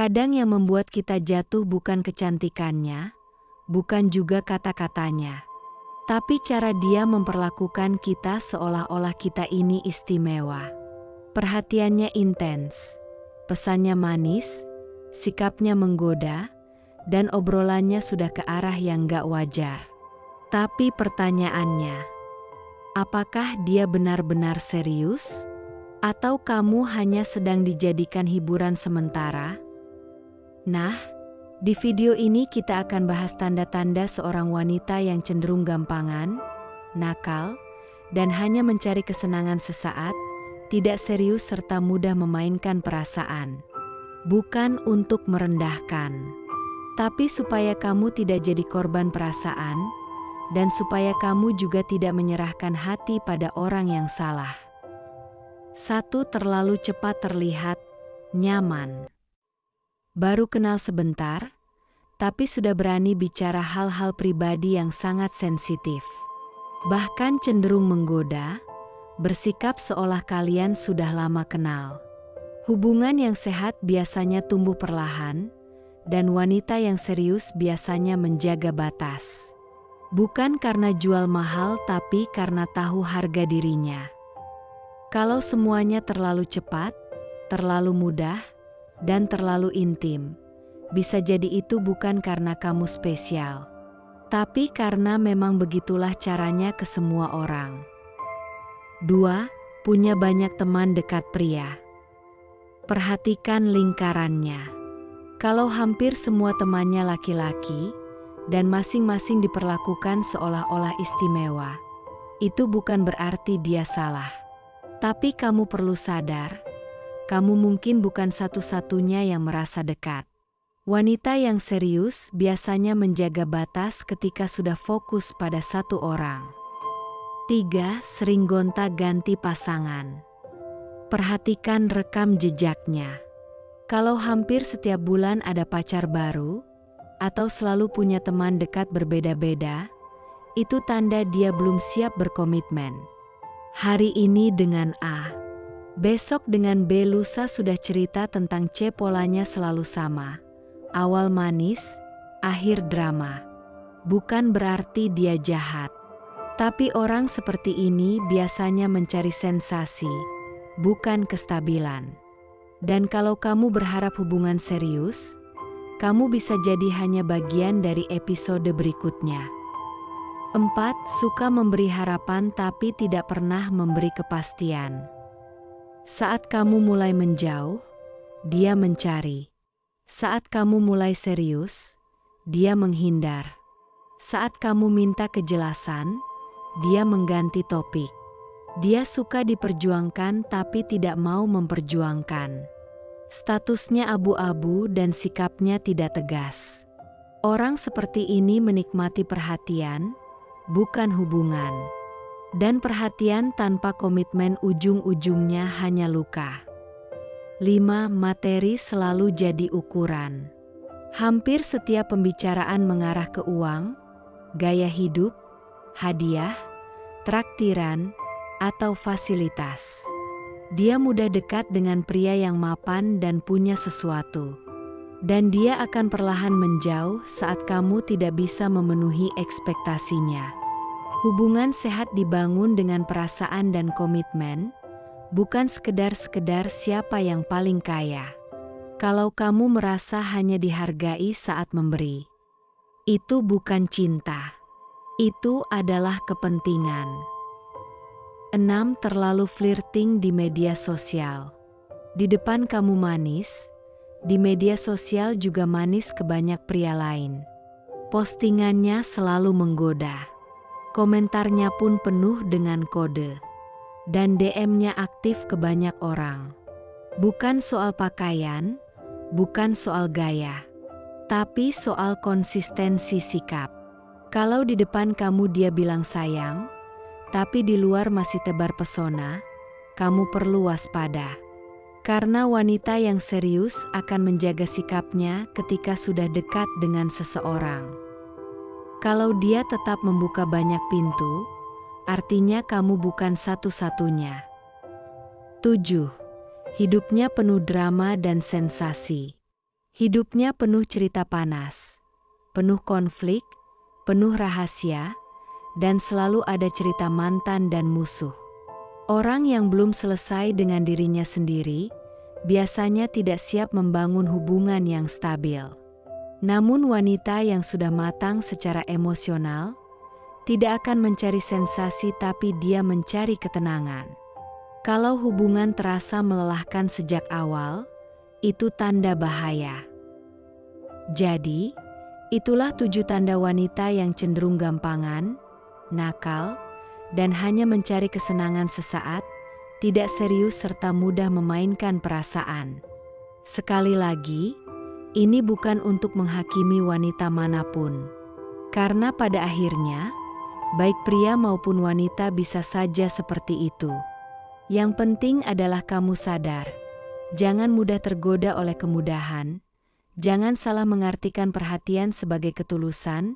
Kadang yang membuat kita jatuh bukan kecantikannya, bukan juga kata-katanya, tapi cara dia memperlakukan kita seolah-olah kita ini istimewa. Perhatiannya intens, pesannya manis, sikapnya menggoda, dan obrolannya sudah ke arah yang gak wajar. Tapi pertanyaannya, apakah dia benar-benar serius? Atau kamu hanya sedang dijadikan hiburan sementara? Nah, di video ini kita akan bahas tanda-tanda seorang wanita yang cenderung gampangan, nakal, dan hanya mencari kesenangan sesaat, tidak serius serta mudah memainkan perasaan. Bukan untuk merendahkan, tapi supaya kamu tidak jadi korban perasaan, dan supaya kamu juga tidak menyerahkan hati pada orang yang salah. 1. Terlalu cepat terlihat nyaman. Baru kenal sebentar, tapi sudah berani bicara hal-hal pribadi yang sangat sensitif. Bahkan cenderung menggoda, bersikap seolah kalian sudah lama kenal. Hubungan yang sehat biasanya tumbuh perlahan, dan wanita yang serius biasanya menjaga batas. Bukan karena jual mahal tapi karena tahu harga dirinya. Kalau semuanya terlalu cepat, terlalu mudah, dan terlalu intim, bisa jadi itu bukan karena kamu spesial, tapi karena memang begitulah caranya ke semua orang. 2. Punya banyak teman dekat pria. Perhatikan lingkarannya. Kalau hampir semua temannya laki-laki, dan masing-masing diperlakukan seolah-olah istimewa, itu bukan berarti dia salah. Tapi kamu perlu sadar, kamu mungkin bukan satu-satunya yang merasa dekat. Wanita yang serius biasanya menjaga batas ketika sudah fokus pada satu orang. 3. Sering gonta-ganti pasangan. Perhatikan rekam jejaknya. Kalau hampir setiap bulan ada pacar baru, atau selalu punya teman dekat berbeda-beda, itu tanda dia belum siap berkomitmen. Hari ini dengan A, besok dengan B, lusa sudah cerita tentang C, polanya selalu sama. Awal manis, akhir drama. Bukan berarti dia jahat. Tapi orang seperti ini biasanya mencari sensasi, bukan kestabilan. Dan kalau kamu berharap hubungan serius, kamu bisa jadi hanya bagian dari episode berikutnya. 4. Suka memberi harapan tapi tidak pernah memberi kepastian. Saat kamu mulai menjauh, dia mencari. Saat kamu mulai serius, dia menghindar. Saat kamu minta kejelasan, dia mengganti topik. Dia suka diperjuangkan tapi tidak mau memperjuangkan. Statusnya abu-abu dan sikapnya tidak tegas. Orang seperti ini menikmati perhatian, bukan hubungan. Dan perhatian tanpa komitmen ujung-ujungnya hanya luka. 5. Materi selalu jadi ukuran. Hampir setiap pembicaraan mengarah ke uang, gaya hidup, hadiah, traktiran, atau fasilitas. Dia mudah dekat dengan pria yang mapan dan punya sesuatu. Dan dia akan perlahan menjauh saat kamu tidak bisa memenuhi ekspektasinya. Hubungan sehat dibangun dengan perasaan dan komitmen, bukan sekedar siapa yang paling kaya. Kalau kamu merasa hanya dihargai saat memberi, itu bukan cinta. Itu adalah kepentingan. 6. Terlalu flirting di media sosial. Di depan kamu manis, di media sosial juga manis ke banyak pria lain. Postingannya selalu menggoda. Komentarnya pun penuh dengan kode. Dan DM-nya aktif ke banyak orang. Bukan soal pakaian, bukan soal gaya, tapi soal konsistensi sikap. Kalau di depan kamu dia bilang sayang, tapi di luar masih tebar pesona, kamu perlu waspada. Karena wanita yang serius akan menjaga sikapnya ketika sudah dekat dengan seseorang. Kalau dia tetap membuka banyak pintu, artinya kamu bukan satu-satunya. 7. Hidupnya penuh drama dan sensasi. Hidupnya penuh cerita panas, penuh konflik, penuh rahasia, dan selalu ada cerita mantan dan musuh. Orang yang belum selesai dengan dirinya sendiri biasanya tidak siap membangun hubungan yang stabil. Namun wanita yang sudah matang secara emosional tidak akan mencari sensasi, tapi dia mencari ketenangan. Kalau hubungan terasa melelahkan sejak awal, itu tanda bahaya. Jadi, itulah 7 tanda wanita yang cenderung gampangan, nakal, dan hanya mencari kesenangan sesaat, tidak serius serta mudah memainkan perasaan. Sekali lagi, ini bukan untuk menghakimi wanita manapun. Karena pada akhirnya, baik pria maupun wanita bisa saja seperti itu. Yang penting adalah kamu sadar, jangan mudah tergoda oleh kemudahan, jangan salah mengartikan perhatian sebagai ketulusan,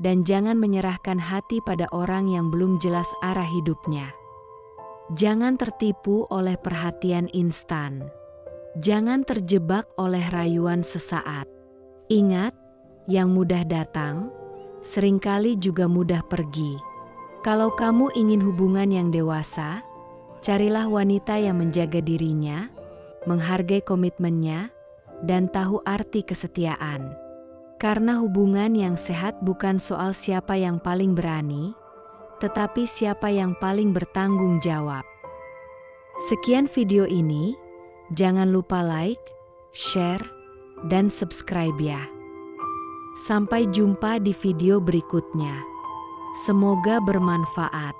dan jangan menyerahkan hati pada orang yang belum jelas arah hidupnya. Jangan tertipu oleh perhatian instan. Jangan terjebak oleh rayuan sesaat. Ingat, yang mudah datang, seringkali juga mudah pergi. Kalau kamu ingin hubungan yang dewasa, carilah wanita yang menjaga dirinya, menghargai komitmennya, dan tahu arti kesetiaan. Karena hubungan yang sehat bukan soal siapa yang paling berani, tetapi siapa yang paling bertanggung jawab. Sekian video ini, jangan lupa like, share, dan subscribe ya. Sampai jumpa di video berikutnya. Semoga bermanfaat.